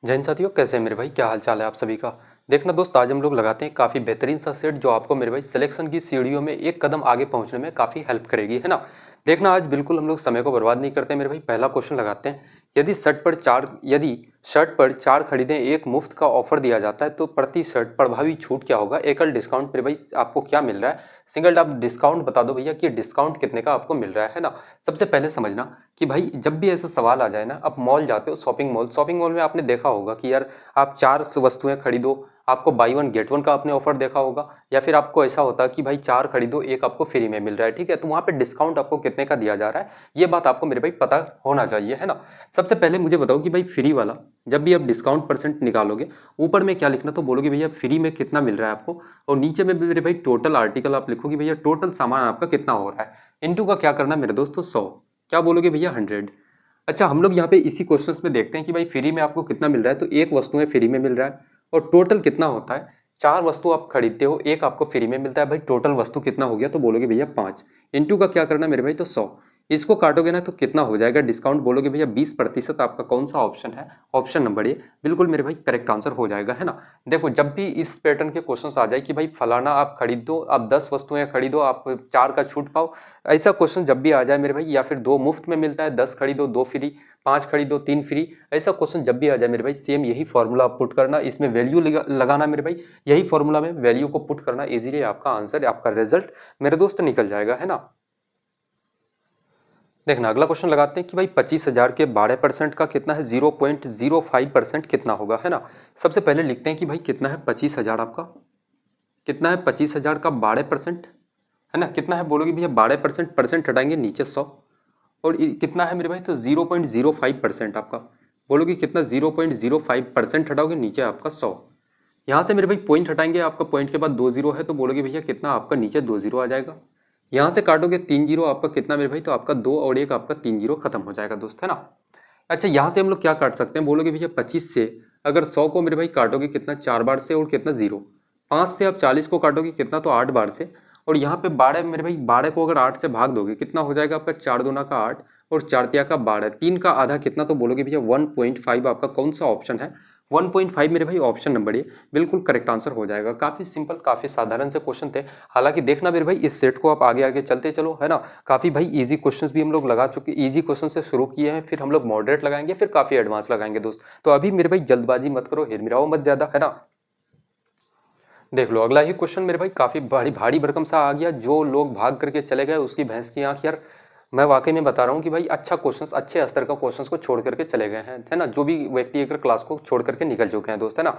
जय हिंद साथियों, कैसे हैं मेरे भाई? क्या हाल चाल है आप सभी का? देखना दोस्त, आज हम लोग लगाते हैं काफ़ी बेहतरीन सा सेट जो आपको मेरे भाई सिलेक्शन की सीढ़ियों में एक कदम आगे पहुंचने में काफ़ी हेल्प करेगी, है ना? देखना, आज बिल्कुल हम लोग समय को बर्बाद नहीं करते मेरे भाई। पहला क्वेश्चन लगाते हैं। यदि शर्ट पर 4 खरीदें एक मुफ्त का ऑफर दिया जाता है तो प्रति शर्ट प्रभावी छूट क्या होगा? एकल डिस्काउंट मेरे भाई आपको क्या मिल रहा है? सिंगल आप डिस्काउंट बता दो भैया कि डिस्काउंट कितने का आपको मिल रहा है ना? सबसे पहले समझना कि भाई जब भी ऐसा सवाल आ जाए ना, आप मॉल जाते हो, शॉपिंग मॉल में आपने देखा होगा कि यार आप 4 वस्तुएं खरीदो, आपको बाई वन गेट वन का आपने ऑफर देखा होगा, या फिर आपको ऐसा होता है कि भाई 4 खरीदो एक आपको फ्री में मिल रहा है। ठीक है, तो वहां पे डिस्काउंट आपको कितने का दिया जा रहा है, ये बात आपको मेरे भाई पता होना चाहिए, है ना? सबसे पहले मुझे बताओ कि भाई फ्री वाला जब भी आप डिस्काउंट परसेंट निकालोगे, ऊपर में क्या लिखना, तो बोलोगे भैया फ्री में कितना मिल रहा है आपको, और नीचे में भी मेरे भाई टोटल आर्टिकल आप लिखोगे भैया टोटल सामान आपका कितना हो रहा है। इनटू का क्या करना मेरे दोस्तों, 100। क्या बोलोगे भैया, 100। अच्छा, हम लोग यहाँ पे इसी क्वेश्चंस में देखते हैं कि भाई फ्री में आपको कितना मिल रहा है, तो एक वस्तु है फ्री में मिल रहा है, और टोटल कितना होता है, 4 वस्तु आप खरीदते हो, एक आपको फ्री में मिलता है, भाई टोटल वस्तु कितना हो गया, तो बोलोगे भैया 5। इनटू का क्या करना मेरे भाई, तो 100। इसको काटोगे ना तो कितना हो जाएगा डिस्काउंट, बोलोगे भैया 20%। आपका कौन सा ऑप्शन है? ऑप्शन नंबर ए, बिल्कुल मेरे भाई करेक्ट आंसर हो जाएगा, है ना? देखो, जब भी इस पैटर्न के क्वेश्चंस आ जाए कि भाई फलाना आप खरीद दो, आप 10 वस्तुएं खरीदो, आप 4 का छूट पाओ, ऐसा क्वेश्चन जब भी आ जाए मेरे भाई, या फिर 2 मुफ्त में मिलता है, 10 खरीदो 2 फ्री, 5 खरीदो 3 फ्री, ऐसा क्वेश्चन जब भी आ जाए मेरे भाई, सेम यही फॉर्मूला आप पुट करना, इसमें वैल्यू लगाना मेरे भाई, यही फॉर्मूला में वैल्यू को पुट करना, इजीली आपका आंसर, आपका रिजल्ट मेरे दोस्त निकल जाएगा, है ना? देखना, अगला क्वेश्चन लगाते हैं कि भाई 25,000 के 12% का कितना है, 0.05% कितना होगा, है ना? सबसे पहले लिखते हैं कि भाई कितना है 25,000 आपका, कितना है 25,000 का 12%, है ना? कितना है बोलोगे भैया 12%, परसेंट हटाएंगे नीचे 100, और कितना है मेरे भाई, तो 0.05% आपका, बोलोगे कितना, 0.05% हटाओगे नीचे आपका 100। यहाँ से मेरे भाई पॉइंट हटाएंगे, आपका पॉइंट के बाद 2 जीरो है, तो बोलोगे भैया कितना, आपका नीचे 2 जीरो आ जाएगा। यहाँ से काटोगे 3 जीरो, आपका कितना मेरे भाई, तो आपका 2 और 1 आपका 3 जीरो खत्म हो जाएगा दोस्त, है ना? अच्छा, यहाँ से हम लोग क्या काट सकते हैं, बोलोगे भैया 25 से अगर 100 को मेरे भाई काटोगे कितना, 4 बार से, और कितना 0। 5 से आप 40 को काटोगे कितना, तो 8 बार से, और यहाँ पे 12 मेरे भाई, 12 को अगर 8 से भाग दोगे कितना हो जाएगा आपका, 4 दूना का 8, और 4 तिया का 12, 3 का आधा कितना, तो बोलोगे भैया 1.5। आपका कौन सा ऑप्शन है, 1.5 मेरे भाई, ऑप्शन नंबर ए बिल्कुल करेक्ट आंसर हो जाएगा। काफी सिंपल, काफी साधारण से क्वेश्चन थे। हालांकि देखना मेरे भाई, इस सेट को आप आगे आगे चलते चलो, है ना? काफी भाई इजी क्वेश्चंस भी हम लोग लगा चुके, इजी क्वेश्चन से शुरू किए हैं, फिर हम लोग मॉडरेट लगाएंगे, फिर काफी एडवांस लगाएंगे दोस्त। तो अभी मेरे भाई जल्दबाजी मत करो, हिरमिराओ मत ज्यादा, है ना? देख लो, अगला ही क्वेश्चन मेरे भाई काफी भारी भारी भरकम सा आ गया। जो लोग भाग करके चले गए उसकी भैंस की आंख यार। मैं वाकई में बता रहा हूँ कि भाई अच्छा क्वेश्चंस, अच्छे स्तर का क्वेश्चंस को छोड़ करके चले गए हैं, है ना? जो भी व्यक्ति अगर क्लास को छोड़ करके निकल चुके हैं दोस्त, है ना?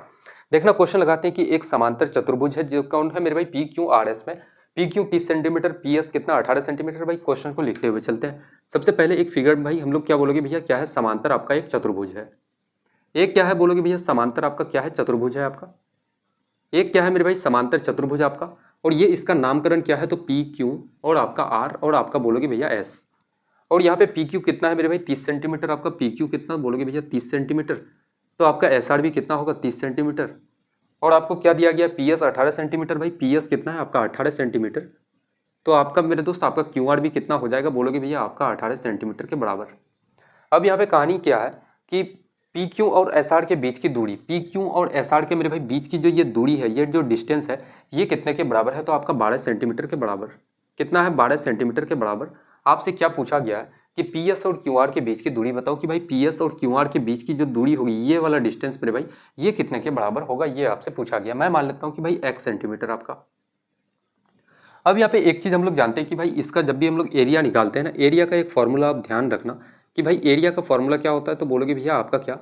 देखना, क्वेश्चन लगाते हैं कि एक समांतर चतुर्भुज है जो कौन है मेरे भाई, पी क्यू आर एस में, P Q 30 centimetre, P S कितना 18 सेंटीमीटर। भाई क्वेश्चन को लिखते हुए चलते हैं। सबसे पहले एक फिगर भाई हम लोग क्या बोलोगे भैया, क्या है, समांतर आपका एक चतुर्भुज है। एक क्या है बोलोगे भैया, समांतर आपका क्या है, चतुर्भुज है आपका। एक क्या है मेरे भाई, समांतर चतुर्भुज आपका, और ये इसका नामकरण क्या है, तो पी क्यू, और आपका आर, और आपका बोलोगे भैया एस। और यहाँ पे पी क्यू कितना है मेरे भाई, 30 सेंटीमीटर। आपका पी क्यू कितना बोलोगे भैया, 30 सेंटीमीटर। तो आपका एस आर भी कितना होगा, 30 सेंटीमीटर। और आपको क्या दिया गया, पी एस 18 सेंटीमीटर। भाई पी एस कितना है आपका, 18 सेंटीमीटर। तो आपका मेरे दोस्त आपका क्यू आर भी कितना हो जाएगा, बोलोगे भैया आपका 18 सेंटीमीटर के बराबर। अब यहाँ पे कहानी क्या है कि पी क्यू और एस आर के बीच की दूरी, पी क्यू और एस आर के मेरे भाई बीच की जो ये दूरी है, ये जो डिस्टेंस है, ये कितने के बराबर है, तो आपका 12 सेंटीमीटर के बराबर। कितना है, 12 सेंटीमीटर के बराबर। आपसे क्या पूछा गया है कि पी एस और क्यू आर के बीच की दूरी बताओ, कि भाई पी एस और क्यू आर के बीच की जो दूरी होगी, ये वाला डिस्टेंस मेरे भाई, ये कितने के बराबर होगा, ये आपसे पूछा गया। मैं मान लेता हूँ कि भाई x सेंटीमीटर आपका। अब यहाँ पे एक चीज हम लोग जानते हैं कि भाई इसका जब भी हम लोग एरिया निकालते हैं ना, एरिया का एक फॉर्मूला आप ध्यान रखना कि भाई एरिया का फॉर्मूला क्या होता है, तो बोलोगे भैया आपका क्या,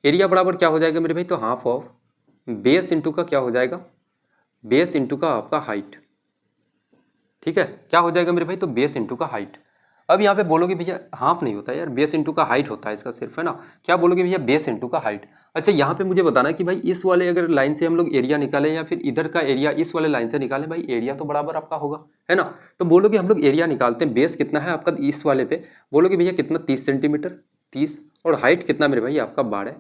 एरिया बराबर क्या हो जाएगा मेरे भाई, तो हाफ ऑफ बेस इंटू का क्या हो जाएगा, बेस इंटू का आपका हाइट। ठीक है, क्या हो जाएगा मेरे भाई, तो बेस इंटू का हाइट। अब यहाँ पे बोलोगे भैया हाफ नहीं होता यार, बेस इंटू का हाइट होता है इसका सिर्फ, है ना? क्या बोलोगे भैया, बेस इंटू का हाइट। अच्छा, यहाँ पे मुझे बताना है कि भाई इस वाले अगर लाइन से हम लोग एरिया निकालें, या फिर इधर का एरिया इस वाले लाइन से निकालें, भाई एरिया तो बराबर आपका होगा, है ना? तो बोलोगे हम लोग एरिया निकालते हैं, बेस कितना है आपका इस वाले पे, बोलोगे भैया कितना, 30 सेंटीमीटर, 30, और हाइट कितना मेरे भाई आपका 12,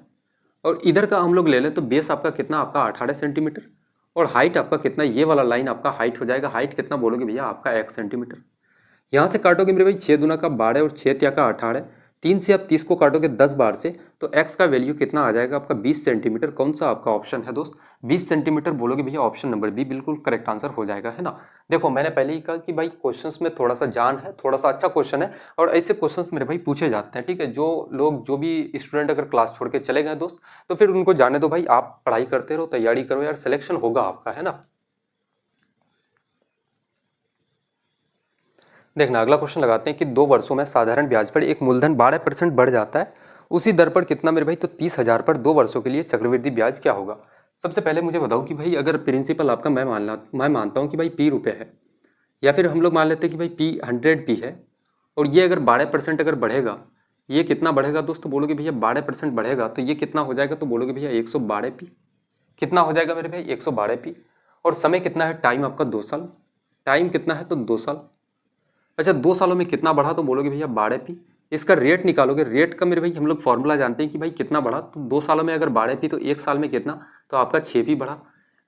और इधर का हम लोग ले लें तो बेस आपका कितना, आपका 18 सेंटीमीटर, और हाइट आपका कितना, ये वाला लाइन आपका हाइट हो जाएगा, हाइट कितना बोलोगे भैया आपका 1 सेंटीमीटर। यहाँ से काटोगे मेरे भाई 6 दूना का 12, और 6 तिया का 18, 3 से आप 30 को काटोगे 10 बार से तो x का वैल्यू कितना आ जाएगा आपका 20 सेंटीमीटर। कौन सा आपका ऑप्शन है दोस्त? 20 सेंटीमीटर बोलोगे भैया, ऑप्शन नंबर बी बिल्कुल करेक्ट आंसर हो जाएगा, है ना। देखो मैंने पहले ही कहा कि भाई क्वेश्चंस में थोड़ा सा जान है, थोड़ा सा अच्छा क्वेश्चन है और ऐसे क्वेश्चंस मेरे भाई पूछे जाते हैं, ठीक है। जो लोग, जो भी स्टूडेंट अगर क्लास छोड़ के चले गए दोस्त, तो फिर उनको जाने दो भाई, आप पढ़ाई करते रहो, तैयारी करो यार, सिलेक्शन होगा आपका, है ना। देखना अगला क्वेश्चन लगाते हैं कि 2 वर्षों में साधारण ब्याज पर एक मूलधन 12% बढ़ जाता है, उसी दर पर कितना मेरे भाई? तो 30,000 पर 2 वर्षों के लिए चक्रवृद्धि ब्याज क्या होगा? सबसे पहले मुझे बताओ कि भाई अगर प्रिंसिपल आपका मैं मानता हूँ कि भाई पी रुपये है, या फिर हम लोग मान लेते हैं कि भाई पी 100 पी है, और ये अगर 12% अगर बढ़ेगा, ये कितना बढ़ेगा दोस्त? तो बोलोगे भैया 12% बढ़ेगा तो ये कितना हो जाएगा? तो बोलोगे भैया 112 पी। कितना हो जाएगा मेरे भाई? 112 पी। और समय कितना है? टाइम आपका 2 साल। टाइम कितना है? तो 2 साल। अच्छा 2 सालों में कितना बढ़ा? तो बोलोगे भैया 12 पी। इसका रेट निकालोगे, रेट का मेरे भाई हम लोग फॉर्मूला जानते हैं कि भाई कितना बढ़ा, तो 2 सालों में अगर 12 पी तो 1 साल में कितना? तो आपका 6 पी बढ़ा।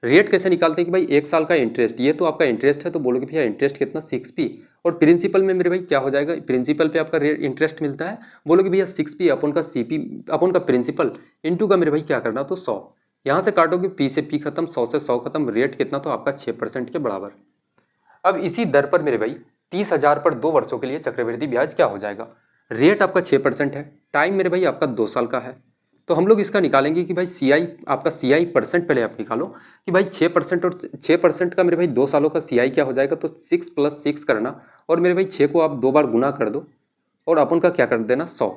रेट कैसे निकालते हैं कि भाई 1 साल का इंटरेस्ट, ये तो आपका इंटरेस्ट है, तो बोलोगे भैया इंटरेस्ट कितना? 6 पी। और प्रिंसिपल में मेरे भाई क्या हो जाएगा? प्रिंसिपल पे आपका रेट इंटरेस्ट मिलता है, बोलोगे भैया 6 पी अपन का CP अपन का प्रिंसिपल इंटू का मेरे भाई क्या करना? तो 100। यहाँ से काटोगे पी से पी खत्म, 100 से 100 खत्म, रेट कितना? तो आपका 6% के बराबर। अब इसी दर पर मेरे भाई 30,000 पर 2 वर्षों के लिए चक्रवृद्धि ब्याज क्या हो जाएगा? रेट आपका 6% है, टाइम मेरे भाई आपका 2 साल का है, तो हम लोग इसका निकालेंगे कि भाई CI आपका CI परसेंट पहले आप निकालो कि भाई 6% और 6% का मेरे भाई 2 सालों का CI क्या हो जाएगा? तो 6 + 6 करना, और मेरे भाई 6 को आप 2 बार गुना कर दो और अपन का क्या कर देना? 100।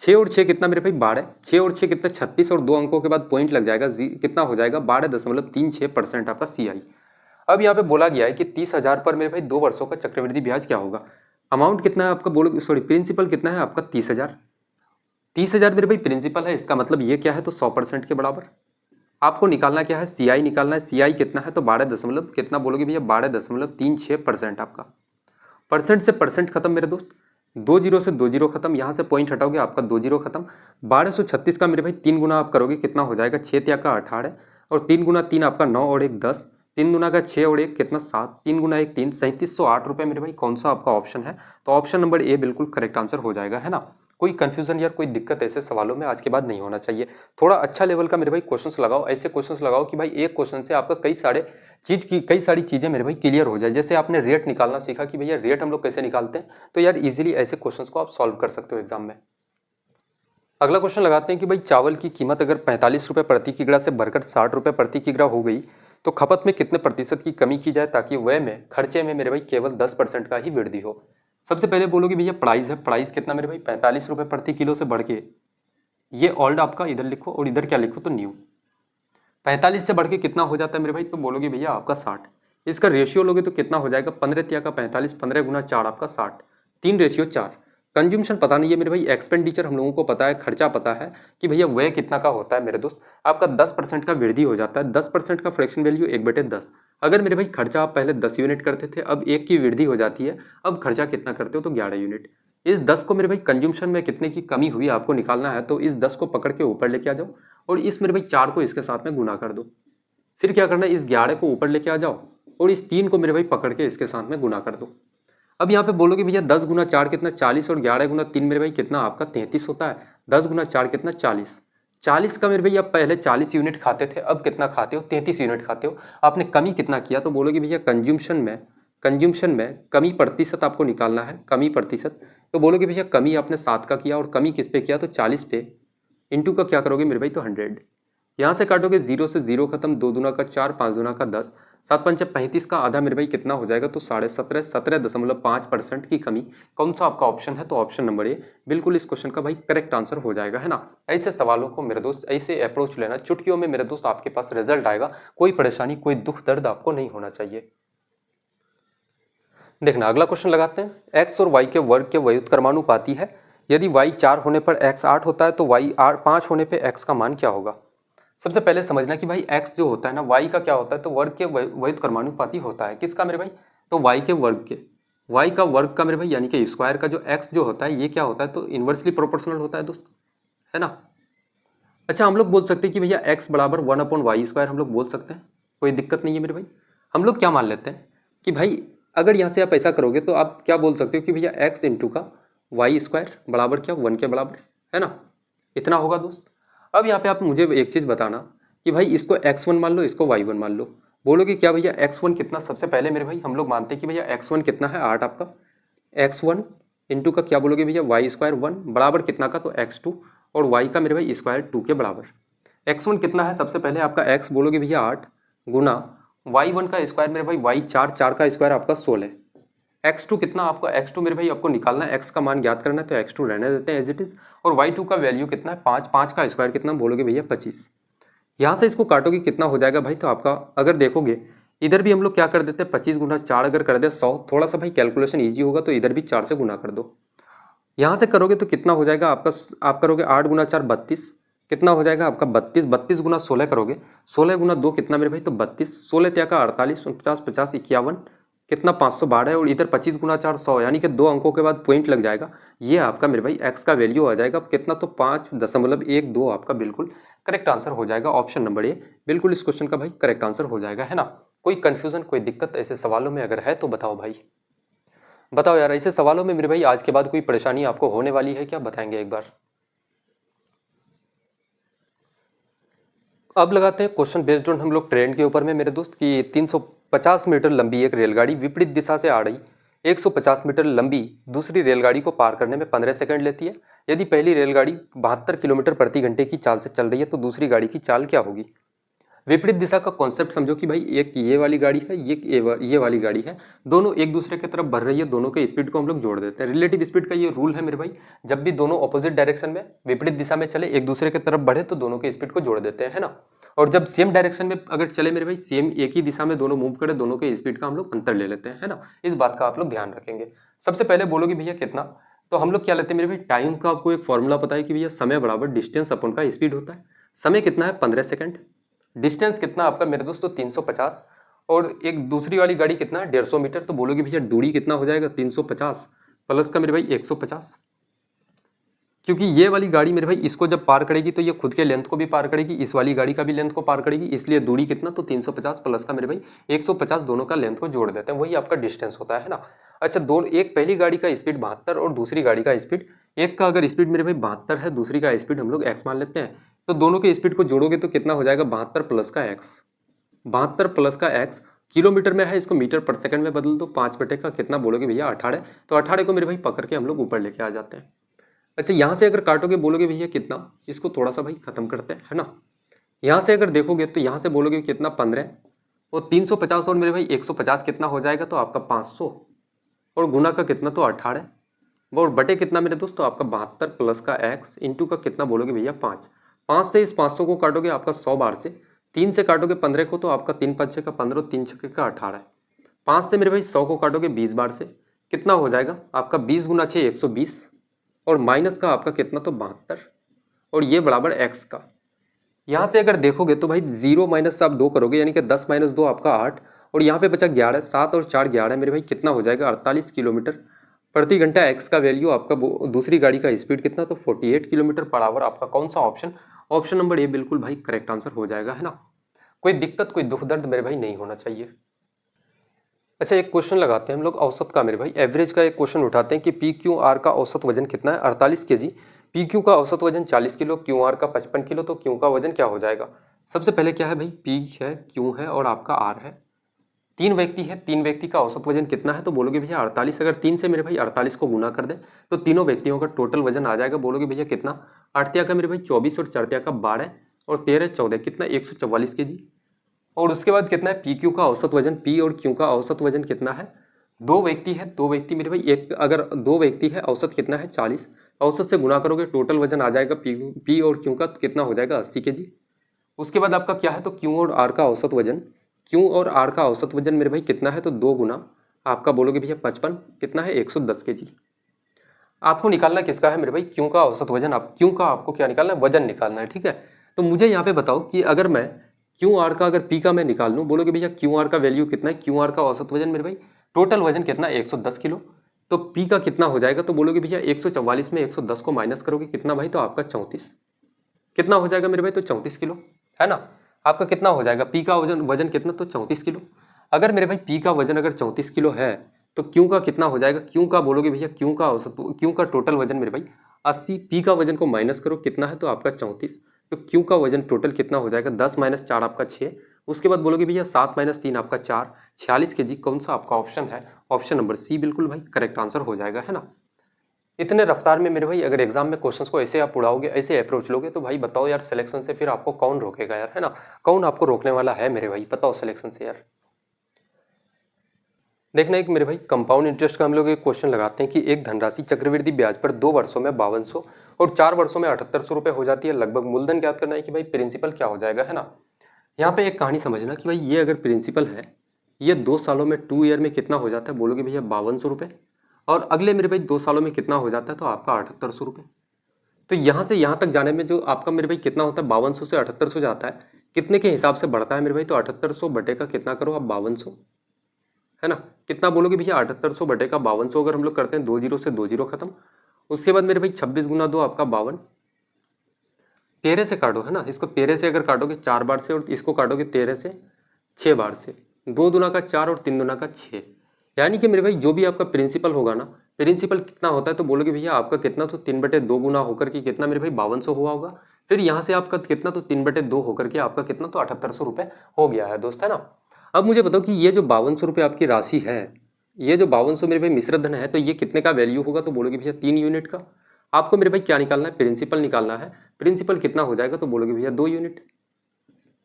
6 और 6 कितना मेरे भाई? 12। 6 और 6 कितना? 36, और 2 अंकों के बाद पॉइंट लग जाएगा, कितना हो जाएगा? 12.36% आपका CI। अब यहाँ पे बोला गया है कि 30,000 पर मेरे भाई 2 वर्षों का चक्रवृद्धि ब्याज क्या होगा? अमाउंट कितना है आपका? बोलो सॉरी, प्रिंसिपल कितना है आपका? 30,000। 30,000 मेरे भाई प्रिंसिपल है, इसका मतलब ये क्या है? तो 100% के बराबर। आपको निकालना क्या है? CI निकालना है। CI कितना है? तो 12 दशमलव कितना बोलोगे भैया? 12.36% आपका। परसेंट से परसेंट खत्म मेरे दोस्त, 2 जीरो से 2 जीरो खत्म, यहाँ से पॉइंट हटाओगे आपका 2 जीरो खत्म। 1236 का मेरे भाई 3 गुना आप करोगे, कितना हो जाएगा? 6 तिया का 18, और 3 गुना 3 आपका 9 और 1 10, 3 गुना का 6 और 1 कितना? 7, 3 गुना 1 3, 3708 रुपये मेरे भाई। कौन सा आपका ऑप्शन है? तो ऑप्शन नंबर ए बिल्कुल करेक्ट आंसर हो जाएगा, है ना। कोई कंफ्यूजन या कोई दिक्कत ऐसे सवालों में आज के बाद नहीं होना चाहिए। थोड़ा अच्छा लेवल का मेरे भाई क्वेश्चंस लगाओ, ऐसे क्वेश्चंस लगाओ कि भाई एक क्वेश्चन से आपका कई सारी चीजें मेरे भाई क्लियर हो जाए। जैसे आपने रेट निकालना सीखा कि भैया रेट हम लोग कैसे निकालते हैं, तो यार इजीली ऐसे क्वेश्चंस को आप सॉल्व कर सकते हो एग्जाम में। अगला क्वेश्चन लगाते हैं कि भाई चावल की कीमत अगर 45 रुपये प्रति किग्रा से बढ़कर 60 रुपये प्रति किग्रा हो गई तो खपत में कितने प्रतिशत की कमी की जाए ताकि व्यय में खर्चे में मेरे भाई केवल 10% का ही वृद्धि हो? सबसे पहले बोलोगे भैया प्राइस है, प्राइस कितना मेरे भाई? 45 रुपये प्रति किलो से बढ़ के, ये ओल्ड आपका इधर लिखो और इधर क्या लिखो? तो न्यू। 45 से बढ़ के कितना हो जाता है मेरे भाई? तो बोलोगे भैया आपका 60। इसका रेशियो लोगे तो कितना हो जाएगा? 15 तिया का 45, 15 गुना 4 आपका 60, 3:4। कंज्यूमशन पता नहीं है मेरे भाई, एक्सपेंडिचर हम लोगों को पता है, खर्चा पता है कि भैया व्यय कितना का होता है मेरे दोस्त। आपका 10% का वृद्धि हो जाता है, 10% का फ्रैक्शन वैल्यू 1/10। अगर मेरे भाई खर्चा आप पहले 10 यूनिट करते थे, अब 1 की वृद्धि हो जाती है, अब खर्चा कितना करते हो? तो 11 यूनिट। इस 10 को मेरे भाई कंज्यूमशन में कितने की कमी हुई आपको निकालना है, तो इस 10 को पकड़ के ऊपर लेके आ जाओ और इस मेरे भाई 4 को इसके साथ में गुना कर दो। फिर क्या करना है? इस 11 को ऊपर लेके आ जाओ और इस 3 को मेरे भाई पकड़ के इसके साथ में गुना कर दो। अब यहाँ पे बोलोगे भैया 10 गुना 4 कितना? 40, और 11 गुना 3 मेरे भाई कितना आपका? 33 होता है। 10 गुना 4 कितना? 40। 40 का मेरे भाई आप पहले 40 यूनिट खाते थे, अब कितना खाते हो? 33 यूनिट खाते हो। आपने कमी कितना किया? तो बोलोगे भैया कंज्यूमशन में कमी प्रतिशत आपको निकालना है, कमी प्रतिशत। तो बोलोगे भैया कमी आपने 7 का किया, और कमी किस पे किया? तो 40 पे। इंटू का क्या करोगे मेरे भाई? तो 100। यहाँ से काटोगे 0 से 0 खत्म, 2 दूना का 4, 5 दूना का 10, 7 पंचे 35 का आधा मेरे भाई कितना हो जाएगा? तो 17.5, 17.5% की कमी। कौन सा आपका ऑप्शन है? तो ऑप्शन नंबर ए बिल्कुल इस क्वेश्चन का भाई करेक्ट आंसर हो जाएगा, है ना। ऐसे सवालों को मेरे दोस्त ऐसे अप्रोच लेना, चुटकियों में मेरे दोस्त आपके पास रिजल्ट आएगा। कोई परेशानी, कोई दुख दर्द आपको नहीं होना चाहिए। देखना अगला क्वेश्चन लगाते हैं। x और y के वर्ग के व्युत्क्रमानुपाती है। यदि y 4 होने पर x 8 होता है तो y 5 होने पर x का मान क्या होगा? सबसे पहले समझना कि भाई x जो होता है ना, y का क्या होता है? तो वर्ग के व्युत्क्रमानुपाती होता है। किसका मेरे भाई? तो y के वर्ग के, y का वर्ग का मेरे भाई, यानी कि स्क्वायर का जो x जो होता है ये क्या होता है? तो इनवर्सली प्रोपोर्शनल होता है दोस्त, है ना। अच्छा हम लोग बोल सकते हैं कि भैया x बराबर 1/y², हम लोग बोल सकते हैं, कोई दिक्कत नहीं है मेरे भाई। हम लोग क्या मान लेते हैं कि भाई अगर यहाँ से आप ऐसा करोगे तो आप क्या बोल सकते हो कि भैया x इंटू का वाई स्क्वायर बराबर क्या 1 के बराबर, है ना, इतना होगा दोस्त। अब यहाँ पे आप मुझे एक चीज़ बताना कि भाई इसको x1 मान लो, इसको y1 मान लो। बोलोगे क्या भैया x1 कितना, सबसे पहले मेरे भाई हम लोग मानते हैं कि भैया x1 कितना है 8 आपका, x1 इंटू का क्या बोलोगे भैया वाई स्क्वायर 1 बराबर कितना का, तो x2 और y का मेरे भाई स्क्वायर 2 के बराबर। x1 कितना है, सबसे पहले आपका x बोलोगे भैया 8 गुना y1 का स्क्वायर मेरे भाई y 4, 4 का स्क्वायर आपका 16। x2 कितना आपका, x2 मेरे भाई आपको निकालना है, x का मान ज्ञात करना है, तो x2 रहने देते हैं एज इट इज। और y2 का वैल्यू कितना है 5, 5 का स्क्वायर कितना बोलोगे भैया 25। यहाँ से इसको काटोगे कितना हो जाएगा भाई, तो आपका अगर देखोगे इधर भी हम लोग क्या कर देते हैं 25 गुना 4 अगर कर दे 100, थोड़ा सा भाई कैलकुलेशन ईजी होगा तो इधर भी 4 से गुना कर दो। यहाँ से करोगे तो कितना हो जाएगा आपका, आप करोगे 8 गुना 4 32, कितना हो जाएगा आपका 32, 32 गुना 16 करोगे, 16 गुना 2 कितना मेरे भाई, तो 32, 16 त्या का 48, 49, 50, 51 कितना 512 है, और इधर 25 गुना 4 100, यानी कि 2 अंकों के बाद पॉइंट लग जाएगा। ये आपका मेरे भाई एक्स का वैल्यू आ जाएगा कितना, तो 5.12 आपका बिल्कुल करेक्ट आंसर हो जाएगा। ऑप्शन नंबर ए बिल्कुल इस क्वेश्चन का भाई करेक्ट आंसर हो जाएगा, है ना। कोई कंफ्यूजन कोई दिक्कत ऐसे सवालों में अगर है तो बताओ भाई, बताओ यार, ऐसे सवालों में मेरे भाई आज के बाद कोई परेशानी आपको होने वाली है क्या, बताएंगे एक बार। अब लगाते हैं क्वेश्चन बेस्ड ऑन हम लोग ट्रेन के ऊपर में मेरे दोस्त, कि 350 मीटर लंबी एक रेलगाड़ी विपरीत दिशा से आ रही 150 मीटर लंबी दूसरी रेलगाड़ी को पार करने में 15 सेकंड लेती है। यदि पहली रेलगाड़ी 72 किलोमीटर प्रति घंटे की चाल से चल रही है तो दूसरी गाड़ी की चाल क्या होगी। विपरीत दिशा का कॉन्सेप्ट समझो कि भाई एक ये वाली गाड़ी है, ये वाली गाड़ी है, दोनों एक दूसरे की तरफ बढ़ रही है, दोनों के स्पीड को हम लोग जोड़ देते हैं। रिलेटिव स्पीड का ये रूल है मेरे भाई, जब भी दोनों ऑपोजिट डायरेक्शन में विपरीत दिशा में चले एक दूसरे की तरफ बढ़े तो दोनों के स्पीड को जोड़ देते हैं, है ना। और जब सेम डायरेक्शन में अगर चले मेरे भाई, सेम एक ही दिशा में दोनों मूव करे, दोनों के स्पीड का हम लोग अंतर ले लेते हैं, है ना। इस बात का आप लोग ध्यान रखेंगे। सबसे पहले बोलोगे भैया कितना, तो हम लोग क्या लेते हैं मेरे भाई, टाइम का आपको एक फॉर्मूला पता है कि भैया समय बराबर डिस्टेंस अपन का स्पीड होता है। समय कितना है 15 सेकंड, डिस्टेंस कितना आपका मेरे दोस्तों 350, और एक दूसरी वाली गाड़ी कितना है 150 मीटर, तो बोलोगे भैया दूरी कितना हो जाएगा 350 प्लस का मेरे भाई 150, क्योंकि ये वाली गाड़ी मेरे भाई इसको जब पार करेगी तो ये खुद के लेंथ को भी पार करेगी, इस वाली गाड़ी का भी लेंथ को पार करेगी, इसलिए दूरी कितना, तो 350 प्लस का मेरे भाई 150, दोनों का लेंथ को जोड़ देते हैं, वही आपका डिस्टेंस होता है ना। अच्छा, दो एक पहली गाड़ी का स्पीड 72 और दूसरी गाड़ी का स्पीड, एक का अगर स्पीड मेरे भाई 72 है, दूसरी का स्पीड हम लोग एक्स मान लेते हैं, तो दोनों के स्पीड को जोड़ोगे तो कितना हो जाएगा 72 प्लस का एक्स, 72 प्लस का एक्स किलोमीटर में है, इसको मीटर पर सेकंड में बदल दो, 5 बटे का कितना बोलोगे भैया 18, तो 18 को मेरे भाई पकड़ के हम लोग ऊपर लेके आ जाते हैं। अच्छा, यहाँ से अगर काटोगे बोलोगे भैया कितना, इसको थोड़ा सा भाई खत्म करते हैं, है ना। यहाँ से अगर देखोगे तो यहाँ से बोलोगे कितना 15, और 350 और मेरे भाई 150 कितना हो जाएगा, तो आपका 500, और गुना का कितना तो 18, और बटे कितना मेरे दोस्तों आपका 72 प्लस का एक्स इंटू का कितना बोलोगे भैया 5, 5 से इस 500 को काटोगे आपका 100 बार से, 3 से काटोगे 15 को तो आपका 3 5 का 15, 3 6 का 18, 5 से मेरे भाई 100 को काटोगे 20 बार से, कितना हो जाएगा आपका 20 गुना 6 120, और माइनस का आपका कितना तो 72, और ये बराबर एक्स का। यहाँ से अगर देखोगे तो भाई 0 माइनस से आप 2 करोगे, यानी कि 10 माइनस 2 आपका 8, और यहाँ पे बचा 11, 7 और 4 11 मेरे भाई कितना हो जाएगा 48 किलोमीटर प्रति घंटा। एक्स का वैल्यू आपका दूसरी गाड़ी का स्पीड कितना, तो 48 किलोमीटर पर आवर। आपका कौन सा ऑप्शन, ऑप्शन नंबर ए बिल्कुल भाई करेक्ट आंसर हो जाएगा, है ना। कोई दिक्कत कोई दुख दर्द मेरे भाई नहीं होना चाहिए। अच्छा, एक क्वेश्चन लगाते हैं हम लोग औसत का मेरे भाई, एवरेज का एक क्वेश्चन उठाते हैं कि पी क्यू आर का औसत वजन कितना है 48 kg, पी क्यू का औसत वजन 40 किलो, क्यू आर का 55 किलो, तो क्यू का वजन क्या हो जाएगा। सबसे पहले क्या है भाई, पी है, क्यू है और आपका आर है, तीन व्यक्ति है, तीन व्यक्ति का औसत वजन कितना है, तो बोलोगे भैया 48, अगर 3 से मेरे भाई 48 को गुना कर दे तो तीनों व्यक्तियों का टोटल वजन आ जाएगा, बोलोगे भैया कितना, 8 का मेरे भाई 24 और 4 का 12 और 13 14 कितना 144 kg। और उसके बाद कितना है पी क्यू का औसत वजन, पी और क्यू का औसत वजन कितना है, दो व्यक्ति है, दो व्यक्ति मेरे भाई एक, अगर दो व्यक्ति है औसत कितना है 40, औसत से गुना करोगे टोटल वजन आ जाएगा पी और क्यू का कितना हो जाएगा 80 kg। उसके बाद आपका क्या है, तो क्यू और आर का औसत वजन, क्यू और आर का औसत वजन मेरे भाई कितना है, तो 2 गुना आपका बोलोगे भैया 55 कितना है 110 kg। आपको निकालना किसका है मेरे भाई, क्यू का औसत वजन, आप क्यू का आपको क्या निकालना है, वजन निकालना है, ठीक है। तो मुझे यहाँ पे बताओ कि अगर मैं क्यू आर का, अगर पी का मैं निकाल लूँ, बोलोगे भैया क्यू आर का वैल्यू कितना है, क्यू आर का औसत वजन मेरे भाई टोटल वजन कितना 110 किलो, तो पी का कितना हो जाएगा, तो बोलोगे भैया 144 में 110 को माइनस करोगे कितना भाई, तो आपका 34, कितना हो जाएगा मेरे भाई, तो 34 किलो, है ना। आपका कितना हो जाएगा, पी का वजन कितना, तो 34 किलो। अगर मेरे भाई पी का वजन अगर 34 किलो है तो क्यू का कितना हो जाएगा, क्यू का बोलोगे भैया क्यू का औसत, क्यू का टोटल वजन मेरे भाई 80, पी का वजन को माइनस करो कितना है तो आपका 34, तो क्यू का वजन टोटल कितना हो जाएगा 10 माइनस 4 आपका 6, उसके बाद बोलोगे भैया 7 माइनस 3 आपका 4, 46 kg। कौन सा आपका ऑप्शन है, ऑप्शन नंबर सी बिल्कुल भाई करेक्ट आंसर हो जाएगा, है ना। इतने रफ्तार में मेरे भाई अगर एग्जाम में क्वेश्चंस को ऐसे आप उड़ाओगे, ऐसे अप्रोच लोगे तो भाई बताओ यार सिलेक्शन से फिर आपको कौन रोकेगा यार, है ना, कौन आपको रोकने वाला है मेरे भाई, बताओ सिलेक्शन से यार। देखना एक मेरे भाई कंपाउंड इंटरेस्ट का हम लोग एक क्वेश्चन लगाते हैं कि एक धनराशि चक्रवृद्धि ब्याज पर 2 वर्षों में 5200 और 4 वर्षों में 7800 रुपए हो जाती है लगभग। मूलधन ज्ञात करना है कि भाई प्रिंसिपल क्या हो जाएगा, है ना। यहाँ पे एक कहानी समझना कि भाई ये अगर प्रिंसिपल है, ये 2 सालों में 2 ईयर में कितना हो जाता है, बोलोगे भैया 5200 रुपये, और अगले मेरे भाई 2 सालों में कितना हो जाता है तो आपका 7800 रुपये। तो यहाँ से यहाँ तक जाने में जो आपका मेरे भाई कितना होता है 5200 से 7800 जाता है, कितने के हिसाब से बढ़ता है मेरे भाई, तो 7800 बटे का कितना करो आप 5200, है ना। कितना बोलोगे भैया 7800 बटे का 5200 अगर हम लोग करते हैं 2 जीरो से 2 जीरो खत्म, उसके बाद मेरे भाई 26 गुना 2 आपका 52, 13 से काटो, है ना, इसको 13 से अगर काटोगे 4 बार से और इसको काटोगे 13 से 6 बार से, 2 दूना का 4 और 3 दूना का 6, यानी कि मेरे भाई जो भी आपका प्रिंसिपल होगा ना, प्रिंसिपल कितना होता है तो बोलोगे भैया आपका कितना, तो 3/2 गुना होकर के कितना मेरे भाई 5200 हुआ होगा, फिर यहाँ से आपका कितना, तो 3/2 होकर के आपका कितना, तो 7800 रुपये हो गया है दोस्त, है ना। अब मुझे बताओ कि ये जो 5200 रुपये आपकी राशि है, ये जो 5200 मेरे भाई मिश्र धन है, तो ये कितने का वैल्यू होगा, तो बोलोगे भैया 3 यूनिट का। आपको मेरे भाई क्या निकालना है, प्रिंसिपल निकालना है, प्रिंसिपल कितना हो जाएगा तो बोलोगे भैया 2 यूनिट,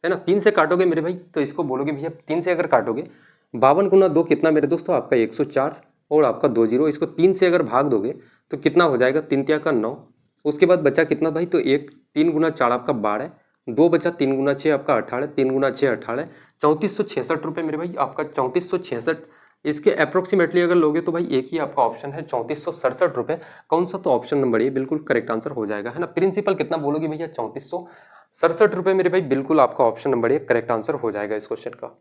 है ना। 3 से काटोगे मेरे भाई तो इसको बोलोगे भैया 3 से अगर काटोगे 52 गुना 2 कितना मेरे दोस्तों आपका 104 और आपका 2 जीरो, इसको 3 से अगर भाग दोगे तो कितना हो जाएगा 3 तिया का 9, उसके बाद बचा कितना भाई, तो 1 3 गुना 4 आपका 12, 2 बचा 3 गुना 6 आपका 18, 3 गुना 6 18, 3466 रुपये मेरे भाई आपका 3466, इसके अप्रोक्सीमेटली अगर लोगे तो भाई एक ही आपका ऑप्शन है 3467 रुपये, कौन सा, तो ऑप्शन नंबर ये बिल्कुल करेक्ट आंसर हो जाएगा, है ना। प्रिंसिपल कितना बोलोगे भैया 3467 रुपये मेरे भाई, बिल्कुल आपका ऑप्शन नंबर ये करेक्ट आंसर हो जाएगा इस क्वेश्चन का।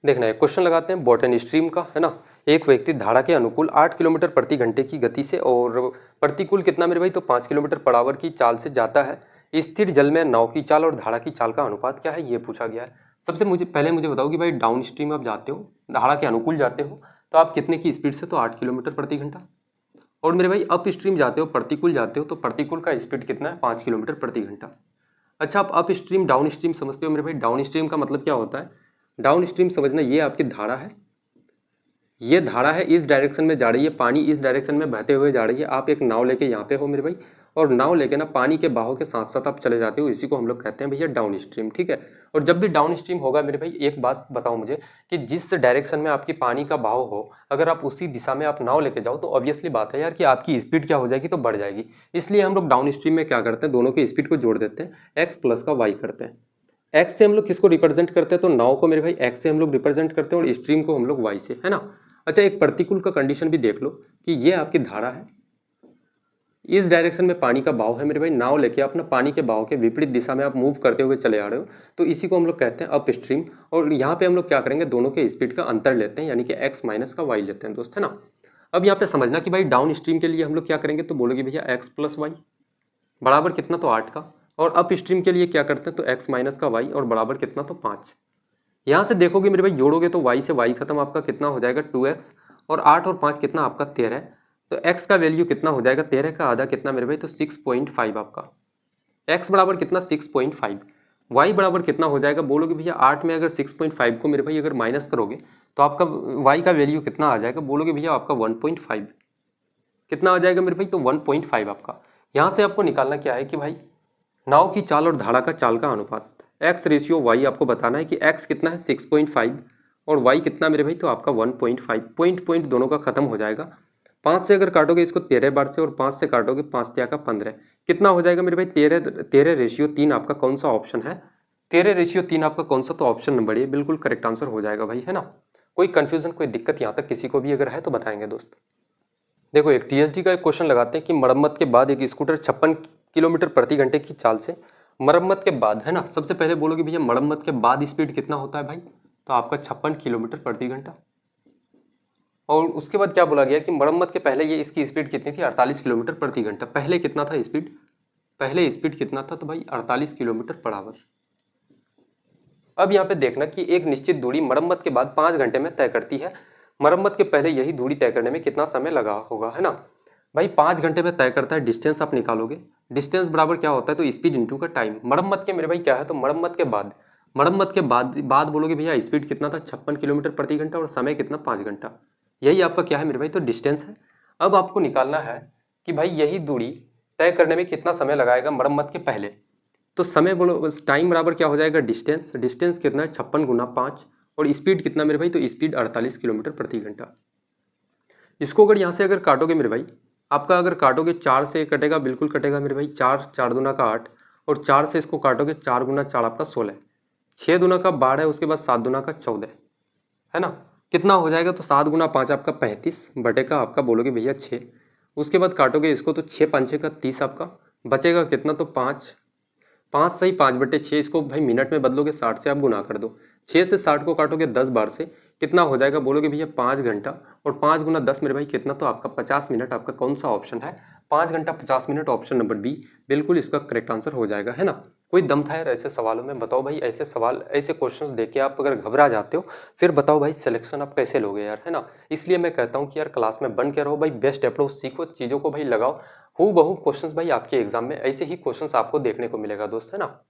देखना है क्वेश्चन लगाते हैं बॉटनी स्ट्रीम का, है ना। एक व्यक्ति धारा के अनुकूल 8 किलोमीटर प्रति घंटे की गति से और प्रतिकूल कितना मेरे भाई, तो 5 किलोमीटर पर आवर की चाल से जाता है, स्थिर जल में नाव की चाल और धारा की चाल का अनुपात क्या है, ये पूछा गया है। सबसे मुझे बताओ कि भाई डाउन स्ट्रीम आप जाते हो, धारा के अनुकूल जाते हो तो आप कितने की स्पीड से, तो 8 किलोमीटर प्रति घंटा, और मेरे भाई अप स्ट्रीम जाते हो, प्रतिकूल जाते हो तो प्रतिकूल का स्पीड कितना है 5 किलोमीटर प्रति घंटा। अच्छा आप अप स्ट्रीम डाउन स्ट्रीम समझते हो मेरे भाई, डाउन स्ट्रीम का मतलब क्या होता है, डाउन स्ट्रीम समझना, ये आपकी धारा है, ये धारा है इस डायरेक्शन में जा रही है, पानी इस डायरेक्शन में बहते हुए जा रही है, आप एक नाव लेके यहाँ पे हो मेरे भाई, और नाव लेके ना पानी के बहाव के साथ साथ आप चले जाते हो, इसी को हम लोग कहते हैं भैया डाउन स्ट्रीम, ठीक है। और जब भी डाउन स्ट्रीम होगा मेरे भाई, एक बात बताओ मुझे कि जिस डायरेक्शन में आपकी पानी का बहाव हो, अगर आप उसी दिशा में आप नाव लेके जाओ तो ऑब्वियसली बात है यार कि आपकी स्पीड क्या हो जाएगी, तो बढ़ जाएगी। इसलिए हम लोग डाउन स्ट्रीम में क्या करते हैं, दोनों की स्पीड को जोड़ देते हैं, एक्स प्लस का वाई करते हैं। एक्स से हम लोग किसको रिप्रेजेंट करते हैं, तो नाव को मेरे भाई एक्स से हम लोग रिप्रेजेंट करते हैं और स्ट्रीम को हम लोग वाई से, है ना। अच्छा एक प्रतिकूल का कंडीशन भी देख लो कि ये आपकी धारा है, इस डायरेक्शन में पानी का बहाव है मेरे भाई, नाव लेके अपना पानी के बहाव के विपरीत दिशा में आप मूव करते हुए चले आ रहे हो, तो इसी को हम लोग कहते हैं अप स्ट्रीम। और यहाँ पे हम लोग क्या करेंगे, दोनों के स्पीड का अंतर लेते हैं, यानी कि एक्स माइनस का वाई लेते हैं दोस्त, है ना। अब यहाँ पे समझना कि भाई डाउन स्ट्रीम के लिए हम लोग क्या करेंगे, तो बोलोगे भैया एक्स प्लस वाई बराबर कितना, तो 8 का, और अप स्ट्रीम के लिए क्या करते हैं, तो एक्स माइनस का वाई और बराबर कितना, तो 5। यहाँ से देखोगे मेरे भाई जोड़ोगे तो y से y खत्म, आपका कितना हो जाएगा 2x, और 8 और 5 कितना आपका 13, तो x का वैल्यू कितना हो जाएगा, 13 का आधा कितना मेरे भाई, तो 6.5 आपका, x बराबर कितना 6.5, y बराबर कितना हो जाएगा, बोलोगे भैया 8 में अगर 6.5 को मेरे भाई अगर माइनस करोगे तो आपका y का वैल्यू कितना आ जाएगा, बोलोगे भैया आपका 1.5, कितना आ जाएगा मेरे भाई, तो 1.5 आपका। यहाँ से आपको निकालना क्या है कि भाई नाव की चाल और धारा का चाल का अनुपात, x रेशियो y आपको बताना है कि x कितना है 6.5 और y कितना मेरे भाई, तो आपका 1.5, पॉइंट दोनों का खत्म हो जाएगा। 5 से अगर काटोगे इसको 13 बार से और 5 से काटोगे 5 तिया का 15, कितना हो जाएगा मेरे भाई 13 रेशियो 3 आपका कौन सा ऑप्शन है, 13 रेशियो 3 आपका कौन सा, तो ऑप्शन नंबर ये बिल्कुल करेक्ट आंसर हो जाएगा भाई, है ना। कोई कंफ्यूजन कोई दिक्कत यहाँ तक किसी को भी अगर है तो बताएंगे दोस्त। देखो एक टीएसडी का एक क्वेश्चन लगाते हैं कि मरम्मत के बाद एक स्कूटर 56 किलोमीटर प्रति घंटे की चाल से, मरम्मत के बाद, है ना, सबसे पहले बोलोगे भैया मरम्मत के बाद स्पीड कितना होता है भाई, तो आपका 56 किलोमीटर प्रति घंटा। और उसके बाद क्या बोला गया कि मरम्मत के पहले ये इसकी स्पीड कितनी थी, 48 किलोमीटर प्रति घंटा। पहले कितना था स्पीड, पहले स्पीड कितना था, तो भाई 48 किलोमीटर पर आवर। अब यहाँ पे देखना कि एक निश्चित दूरी मरम्मत के बाद 5 घंटे में तय करती है, मरम्मत के पहले यही दूरी तय करने में कितना समय लगा होगा, है ना। भाई 5 घंटे में तय करता है डिस्टेंस, आप निकालोगे डिस्टेंस बराबर क्या होता है, तो स्पीड इंटू का टाइम। मरम्मत के मेरे भाई क्या है, तो मरम्मत के बाद बोलोगे भैया स्पीड कितना था 56 किलोमीटर प्रति घंटा और समय कितना 5 घंटा। यही आपका क्या है मेरे भाई, तो डिस्टेंस है। अब आपको निकालना है कि भाई यही दूरी तय करने में कितना समय लगाएगा मरम्मत के पहले। तो समय बोलो टाइम बराबर क्या हो जाएगा डिस्टेंस, डिस्टेंस कितना है 56 गुना 5 और स्पीड कितना मेरे भाई, तो स्पीड 48 किलोमीटर प्रति घंटा। इसको अगर यहाँ से अगर काटोगे मेरे भाई, आपका अगर काटोगे 4 से कटेगा, बिल्कुल कटेगा मेरे भाई। 4 4 दूना का 8 और 4 से इसको काटोगे 4 गुना 4 आपका 16, 6 दूना का 12, उसके बाद 7 दूना का 14, है ना। कितना हो जाएगा, तो 7 गुना 5 आपका 35 बटे का आपका बोलोगे भैया 6। उसके बाद काटोगे इसको तो 6 5 का 30 आपका बचेगा कितना, तो 5 5 सही 5 बटे 6। इसको भाई मिनट में बदलोगे 60 से आप गुना कर दो। 6 से 60 को काटोगे 10 बार से, कितना हो जाएगा बोलोगे भैया 5 घंटा और 5 गुना 10 मेरे भाई कितना, तो आपका 50 मिनट। आपका कौन सा ऑप्शन है, 5 घंटा 50 मिनट, ऑप्शन नंबर बी बिल्कुल इसका करेक्ट आंसर हो जाएगा, है ना। कोई दम था यार ऐसे सवालों में, बताओ भाई। ऐसे सवाल ऐसे क्वेश्चंस देख के आप अगर घबरा जाते हो फिर बताओ भाई सिलेक्शन आप कैसे लोगे यार, है ना। इसलिए मैं कहता हूँ कि यार क्लास में बन के रहो भाई, बेस्ट अप्रोच सीखो, चीज़ों को भाई लगाओ। हूबहू क्वेश्चंस भाई आपके एग्जाम में ऐसे ही क्वेश्चंस आपको देखने को मिलेगा दोस्त, है ना।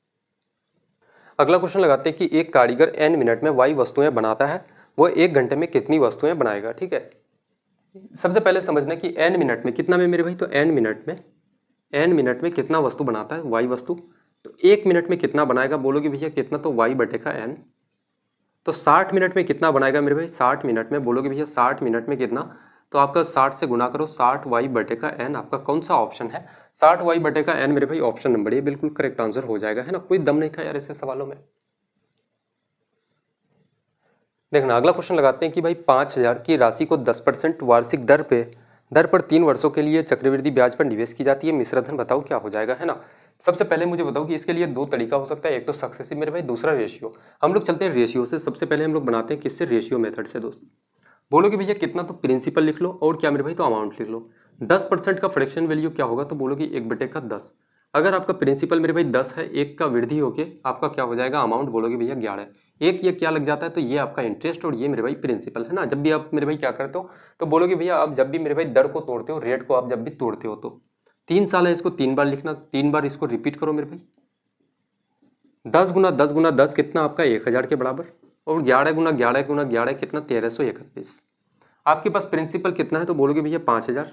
अगला क्वेश्चन लगाते हैं कि एक कारीगर n मिनट में y वस्तुएं बनाता है, वो 1 घंटे में कितनी वस्तुएं बनाएगा, ठीक है। सबसे पहले समझना कि n मिनट में कितना में मेरे भाई, तो n मिनट में कितना वस्तु बनाता है y वस्तु, तो 1 मिनट में कितना बनाएगा बोलोगे भैया कितना, तो y बटे का n। तो 60 मिनट में कितना बनाएगा मेरे भाई, 60 मिनट में बोलोगे भैया 60 मिनट में कितना, तो आपका 60 से गुना करो 60y बटे का n। आपका कौन सा ऑप्शन है, 60y बटे का n मेरे भाई, ऑप्शन नंबर ये बिल्कुल करेक्ट आंसर हो जाएगा, है ना। कोई दम नहीं था यार ऐसे सवालों में। देखना अगला क्वेश्चन लगाते हैं कि भाई 5000 की राशि को 10% वार्षिक दर पर 3 वर्षों के लिए चक्रवृद्धि ब्याज पर निवेश की जाती है, मिश्र धन बताओ क्या हो जाएगा, है ना। सबसे पहले मुझे बताओ कि इसके लिए 2 तरीका हो सकता है, एक तो सक्सेसिव मेरे भाई, दूसरा रेशियो। हम लोग चलते हैं रेशियो से। सबसे पहले हम लोग बनाते हैं किससे, रेशियो मेथड से दोस्त। बोलोगे भैया कितना, तो प्रिंसिपल लिख लो और क्या मेरे भाई, तो अमाउंट लिख लो। 10% का फ्रैक्शन वैल्यू क्या होगा, तो बोलोगे 1 बटे का 10। अगर आपका प्रिंसिपल मेरे भाई 10 है, 1 का वृद्धि होके आपका क्या हो जाएगा, अमाउंट बोलोगे भैया 11। एक ये क्या लग जाता है, तो ये आपका इंटरेस्ट और ये मेरे भाई प्रिंसिपल, है ना। जब भी आप मेरे भाई क्या करते हो, तो बोलोगे भैया आप जब भी मेरे भाई दर को तोड़ते हो, रेट को आप जब भी तोड़ते हो, तो 3 साल है, इसको 3 बार लिखना, 3 बार इसको रिपीट करो मेरे भाई। 10 गुना 10 गुना 10 कितना आपका 1000 के बराबर, और 11 गुना 11 गुना 11 कितना 1331। आपके पास प्रिंसिपल कितना है, तो बोलोगे भैया 5000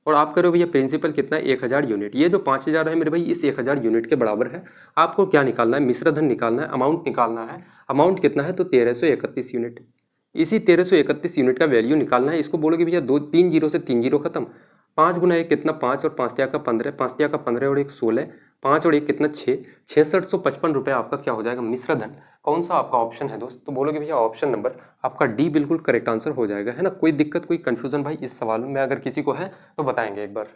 और आप करो भैया प्रिंसिपल कितना है 1000 यूनिट। ये जो 5000 है मेरे भाई इस 1000 यूनिट के बराबर है। आपको क्या निकालना है, मिश्र धन निकालना है, अमाउंट निकालना है। अमाउंट कितना है, तो 1331 यूनिट। इसी 1331 यूनिट का वैल्यू निकालना है। इसको बोलोगे भैया 2 3 जीरो से 3 जीरो खत्म। 5 गुना 1 कितना 5 और 5 तिया का 15, 5 तिया का 15 और 1 16, 5 और 1 कितना 6, 6655 रुपये आपका क्या हो जाएगा, मिश्र धन। कौन सा आपका ऑप्शन है दोस्त, तो बोलोगे भैया ऑप्शन नंबर आपका डी बिल्कुल करेक्ट आंसर हो जाएगा, है ना। कोई दिक्कत कोई कंफ्यूजन भाई इस सवाल में अगर किसी को है तो बताएंगे एक बार।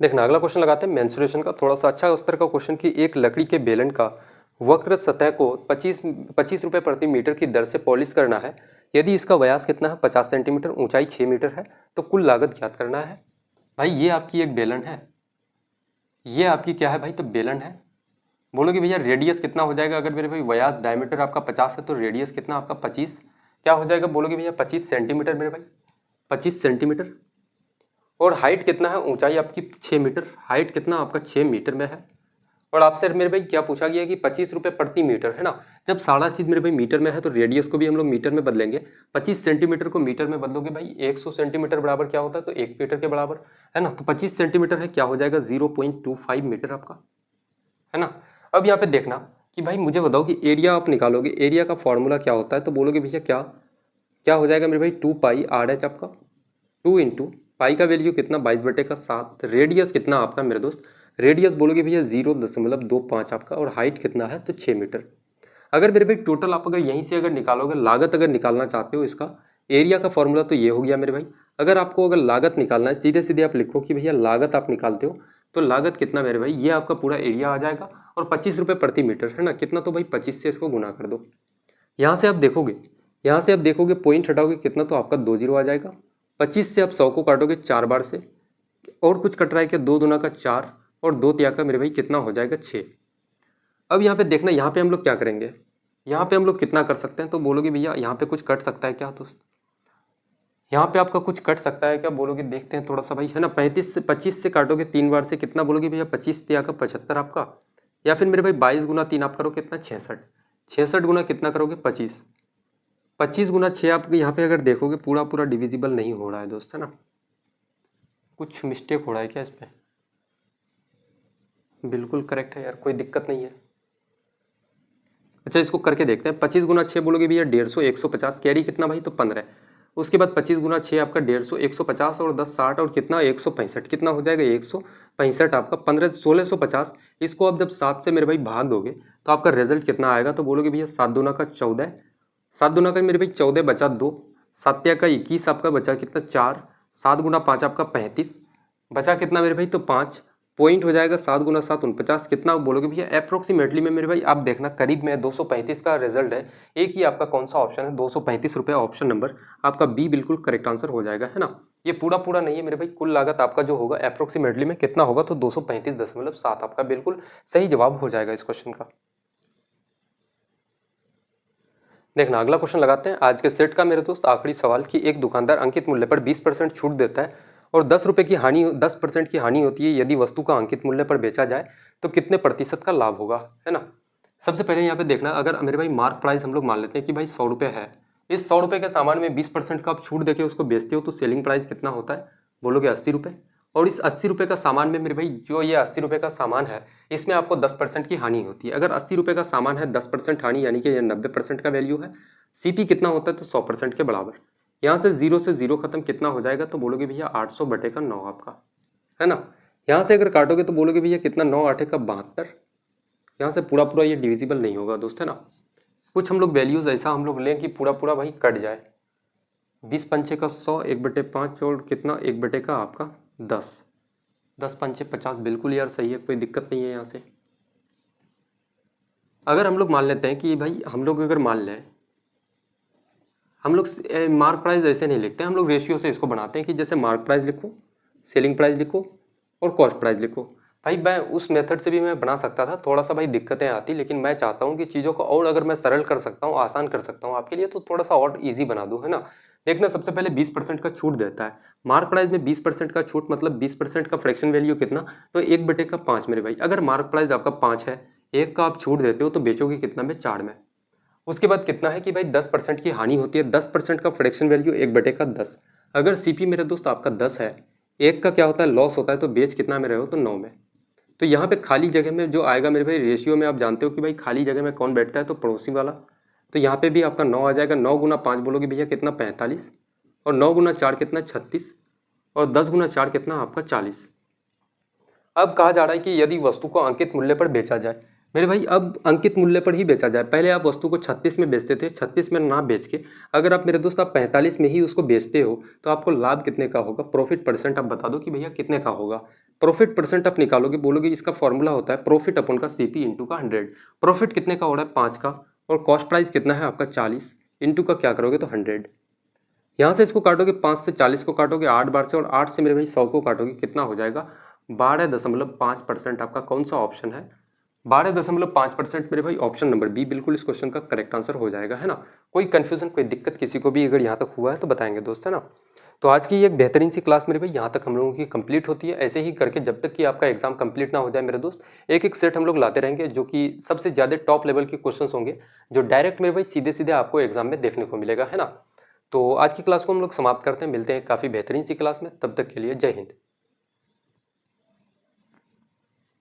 देखना अगला क्वेश्चन लगाते हैं मेंसुरेशन का, थोड़ा सा अच्छा उस तरह का क्वेश्चन कि एक लकड़ी के बेलन का वक्र सतह को 25 रुपये प्रति मीटर की दर से पॉलिश करना है। यदि इसका व्यास कितना है 50 सेंटीमीटर, ऊंचाई 6 मीटर है, तो कुल लागत ज्ञात करना है। भाई ये आपकी एक बेलन है, ये आपकी क्या है भाई, तो बेलन है। बोलोगे भैया रेडियस कितना हो जाएगा, अगर मेरे भाई व्यास डायमीटर आपका 50 है तो रेडियस कितना आपका 25 क्या हो जाएगा, बोलोगे भैया 25 सेंटीमीटर मेरे भाई, 25 सेंटीमीटर। और हाइट कितना है, ऊंचाई आपकी 6 मीटर, हाइट कितना आपका 6 मीटर में है। और आपसे मेरे भाई क्या पूछा गया कि 25 रुपये प्रति मीटर, है ना। जब सारा चीज मेरे भाई मीटर में है तो रेडियस को भी हम लोग मीटर में बदलेंगे। 25 सेंटीमीटर को मीटर में बदलोगे भाई 100 सेंटीमीटर बराबर क्या होता है, तो 1 मीटर के बराबर, है ना। तो 25 सेंटीमीटर है क्या हो जाएगा 0.25 मीटर आपका, है ना। अब यहाँ पे देखना कि भाई मुझे बताओ कि एरिया आप निकालोगे, एरिया का फॉर्मूला क्या होता है, तो बोलोगे भैया क्या क्या हो जाएगा मेरे भाई 2 पाई आर एच आपका, 2 इंटू पाई का वैल्यू कितना 22 बटे का 7, रेडियस कितना आपका मेरे दोस्त, रेडियस बोलोगे भैया 0.25 आपका, और हाइट कितना है तो 6 मीटर। अगर मेरे भाई टोटल आप अगर यहीं से अगर निकालोगे, लागत अगर निकालना चाहते हो इसका, एरिया का फॉर्मूला तो ये हो गया मेरे भाई। अगर आपको अगर लागत निकालना है सीधे सीधे आप लिखो कि भैया लागत आप निकालते हो, तो लागत कितना मेरे भाई, ये आपका पूरा एरिया आ जाएगा और 25 रुपये प्रति मीटर, है ना। कितना, तो भाई 25 से इसको गुना कर दो। यहाँ से आप देखोगे पॉइंट हटाओगे कितना, तो आपका 2 जीरो आ जाएगा। 25 से आप 100 को काटोगे 4 बार से, और कुछ कट रहा है क्या, 2 दूना का 4 और 2 तिया का मेरे भाई कितना हो जाएगा 6। अब यहाँ पे देखना, यहाँ पे हम लोग क्या करेंगे, यहाँ पे हम लोग कितना कर सकते हैं, तो बोलोगे भैया यहाँ पे कुछ कट सकता है क्या दोस्त, यहाँ पे आपका कुछ कट सकता है क्या बोलोगे, देखते हैं थोड़ा सा भाई, है ना। 25 से काटोगे 3 बार से कितना बोलोगे भैया, 25 तिया का 75 आपका, या फिर मेरे भाई 22 गुना 3 आप करोगे कितना 66, 66 गुना कितना करोगे 25, 25 गुना 6 आप यहाँ पे अगर देखोगे पूरा पूरा डिविजिबल नहीं हो रहा है दोस्त, है ना, कुछ मिस्टेक हो रहा है क्या इस पे, बिल्कुल करेक्ट है यार, कोई दिक्कत नहीं है। अच्छा इसको करके देखते हैं, 25 गुना 6 बोलोगे भैया 150, 150 कैरी कितना भाई, तो 15, उसके बाद 25 गुना 6 आपका 150, 150 और 10 60 और कितना 165, कितना हो जाएगा 165 आपका, 15 1650, इसको अब जब 7 से मेरे भाई भाग दोगे तो आपका रिजल्ट कितना आएगा, तो बोलोगे भैया 7 दूना का 14, 7 दूना का मेरे भाई 14 बचा 2, 7 का 21 आपका बचा कितना 4, 7 गुना 5 आपका 35, बचा कितना मेरे भाई, तो 5, पॉइंट हो जाएगा 7 गुना 7 49, कितना बोलोगे भैया अप्रोक्सीमेटली में मेरे भाई, आप देखना करीब में 235 का रिजल्ट है। एक ही आपका कौन सा ऑप्शन है, 235 रुपये ऑप्शन नंबर आपका बी बिल्कुल करेक्ट आंसर हो जाएगा, है ना। ये पूरा पूरा नहीं है मेरे भाई, कुल लागत आपका जो होगा अप्रोक्सीमेटली में कितना होगा, तो 235.7 आपका बिल्कुल सही जवाब हो जाएगा इस क्वेश्चन का। देखना अगला क्वेश्चन लगाते हैं आज के सेट का मेरे दोस्त, आखिरी सवाल कि एक दुकानदार अंकित मूल्य पर 20% छूट देता है और 10% की हानि होती है यदि वस्तु का अंकित मूल्य पर बेचा जाए तो कितने प्रतिशत का लाभ होगा, है ना। सबसे पहले यहाँ पे देखना, अगर मेरे भाई मार्क प्राइस हम लोग मान लेते हैं कि भाई 100 रुपये है, इस 100 रुपये के सामान में 20% का आप छूट देके उसको बेचते हो तो सेलिंग प्राइस कितना होता है, बोलोगे 80 रुपये, और इस 80 रुपये का सामान में मेरे भाई जो ये 80 रुपये का सामान है इसमें आपको 10% की हानि होती है। अगर 80 रुपये का सामान है 10% हानि यानी कि ये 90% का वैल्यू है, सीपी कितना होता है तो 100% के बराबर, यहाँ से जीरो खत्म कितना हो जाएगा, तो बोलोगे भैया 800 बटे का 9 आपका, है ना। यहाँ से अगर काटोगे तो बोलोगे भैया कितना 9 8 का 72, यहाँ से पूरा पूरा ये डिविजिबल नहीं होगा दोस्त, है ना। कुछ हम लोग वैल्यूज ऐसा हम लोग लें कि पूरा पूरा भाई कट जाए, 20 पंचे का 100, 1/5 और कितना 1 बटे का आपका 10, 10 पंचे 50, बिल्कुल यार सही है, कोई दिक्कत नहीं है। यहाँ से अगर हम लोग मान लेते हैं कि भाई हम लोग अगर मान लें, हम लोग मार्क प्राइस ऐसे नहीं लिखते, हम लोग रेशियो से इसको बनाते हैं कि जैसे मार्क प्राइस लिखो, सेलिंग प्राइस लिखो और कॉस्ट प्राइस लिखो। भाई मैं उस मेथड से भी मैं बना सकता था, थोड़ा सा भाई दिक्कतें आती, लेकिन मैं चाहता हूँ कि चीज़ों को और अगर मैं सरल कर सकता हूँ, आसान कर सकता हूँ आपके लिए, तो थोड़ा सा और ईजी बना दूँ, है ना। देखना सबसे पहले 20% का छूट देता है, मार्क प्राइस में 20% का छूट मतलब 20% का फ्रैक्शन वैल्यू कितना, तो 1/5 मेरे भाई। अगर मार्क प्राइस आपका 5 है, 1 का आप छूट देते हो तो बेचोगे कितना में, 4 में। उसके बाद कितना है कि भाई 10% की हानि होती है, 10% का फ्रैक्शन वैल्यू 1/10। अगर सीपी मेरे दोस्त आपका 10 है, 1 का क्या होता है लॉस होता है, तो बेच कितना में रहे हो, तो 9 में। तो यहाँ पे खाली जगह में जो आएगा मेरे भाई रेशियो में, आप जानते हो कि भाई खाली जगह में कौन बैठता है, तो पड़ोसी वाला। तो यहाँ पे भी आपका 9 आ जाएगा, 9 गुना 5 बोलोगे भैया कितना 45, और 9 गुना 4 कितना 36, और 10 गुना 4 कितना आपका 40। अब कहा जा रहा है कि यदि वस्तु को अंकित मूल्य पर बेचा जाए, मेरे भाई अब अंकित मूल्य पर ही बेचा जाए, पहले आप वस्तु को 36 में बेचते थे, 36 में ना बेच के अगर आप मेरे दोस्त आप 45 में ही उसको बेचते हो तो आपको लाभ कितने का होगा, प्रॉफिट परसेंट आप बता दो कि भैया कितने का होगा। प्रॉफिट परसेंट आप निकालोगे, बोलोगे इसका फॉर्मूला होता है प्रॉफिट अपन का सीपी इंटू का 100। प्रॉफिट कितने का हो रहा है 5 का, और कॉस्ट प्राइस कितना है आपका 40, इंटू का क्या करोगे तो 100। यहाँ से इसको काटोगे, 5 से 40 को काटोगे 8 बार से, और 8 से मेरे भाई 100 को काटोगे, कितना हो जाएगा 12.5% आपका कौन सा ऑप्शन है, 12.5% मेरे भाई ऑप्शन नंबर बी बिल्कुल इस क्वेश्चन का करेक्ट आंसर हो जाएगा, है ना। कोई कंफ्यूजन कोई दिक्कत किसी को भी अगर यहाँ तक हुआ है तो बताएंगे दोस्त, है ना। तो आज की एक बेहतरीन सी क्लास मेरे भाई यहाँ तक हम लोगों की कंप्लीट होती है। ऐसे ही करके जब तक कि आपका एग्जाम कंप्लीट ना हो जाए मेरे दोस्त, एक एक सेट हम लोग लाते रहेंगे जो कि सबसे ज़्यादा टॉप लेवल के क्वेश्चंस होंगे, जो डायरेक्ट मेरे भाई सीधे सीधे आपको एग्जाम में देखने को मिलेगा, है ना। तो आज की क्लास को हम लोग समाप्त करते हैं, मिलते हैं काफ़ी बेहतरीन सी क्लास में, तब तक के लिए जय हिंद।